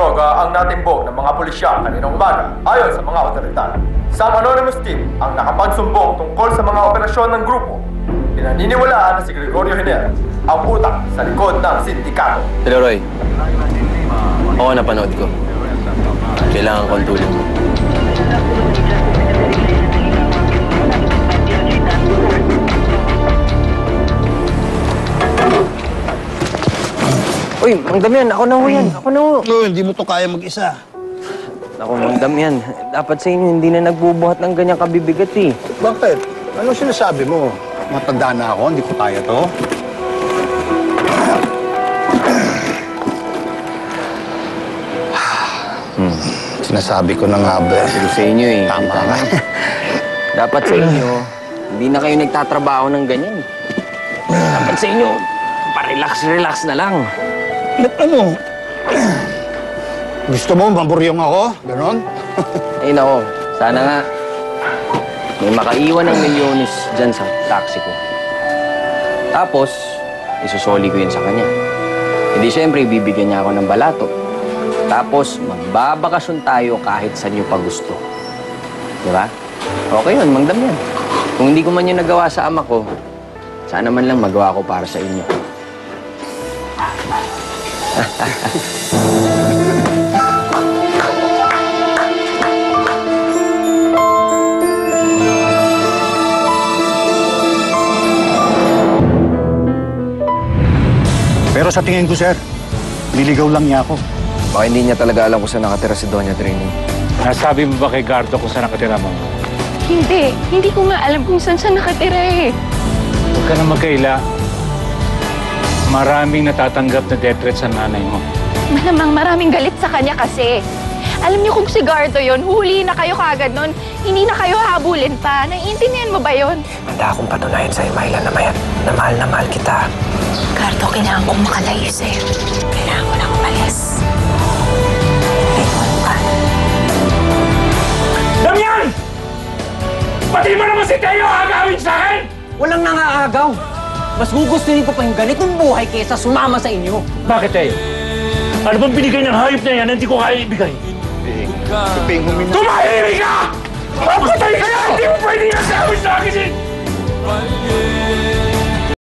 droga ang natimbog ng mga pulisya kaninang umaga ayon sa mga otoridad. Some anonymous team ang nakapagsumbong tungkol sa mga operasyon ng grupo. Pinaniniwalaan na si Gregorio Hiner ang utak sa likod ng sindikato. Hello, Roy. Oo, napanood ko. Kailangan kong tulong mo. Uy, Mang Damian, ako na ho yan. Ako na ho. Hindi mo to kaya mag-isa. Ako, Mang Damian, dapat sa inyo hindi na nagbubuhat ng ganyang kabibigat eh. Bakit? Ano sinasabi mo? Matanda na ako, hindi ko kaya to. Sinasabi ko na nga ba. Pero sa inyo eh. Tama nga. Dapat sa inyo, hindi na kayo nagtatrabaho ng ganyan. Dapat sa inyo, pa-relax-relax na lang. Ano? Gusto mo, maburyong ako? Ganon? Ay, nako. Sana nga, may makaiwan ng milyones dyan sa taxi ko. Tapos, isusoli ko yun sa kanya. Hindi siyempre, ibibigyan niya ako ng balato. Tapos, magbabakasyon tayo kahit saan niyo pa gusto. Di ba? Okay yun, Mang Damian. Kung hindi ko man yung nagawa sa ama ko, sana man lang magawa ko para sa inyo. Pero sa tingin ko, sir, niligaw lang niya ako. Baka hindi niya talaga alam kung saan nakatira si Doña Trini. Nasabi mo ba kay Gardo kung saan nakatira mo? Hindi. Hindi ko nga alam kung saan siya nakatira eh. Huwag ka na magkaila. Maraming natatanggap na death threat sa nanay mo. Malamang maraming galit sa kanya kasi. Alam niyo kung si Gardo yon, huli na kayo kagad nun. Hindi na kayo habulin pa. Naiintindihan mo ba yon? Handa akong patunayan sa'yo, Myla, na mahal kita. Gardo, kailangan kong makalayo sa'yo. Kailangan ko nang umalis. Damian! Pati mo naman si Teo agawin sa akin! Walang nangaagaw. Mas gugustuhin ko pa yung ganitong buhay kaysa sumama sa inyo. Bakit, Teo? Ano bang binigay ng hayop na yan na hindi ko kaya ibigay? Piping humingi. Tumahimik ka! Papatay ka na! Hindi mo pwede yung gawin sa akin eh!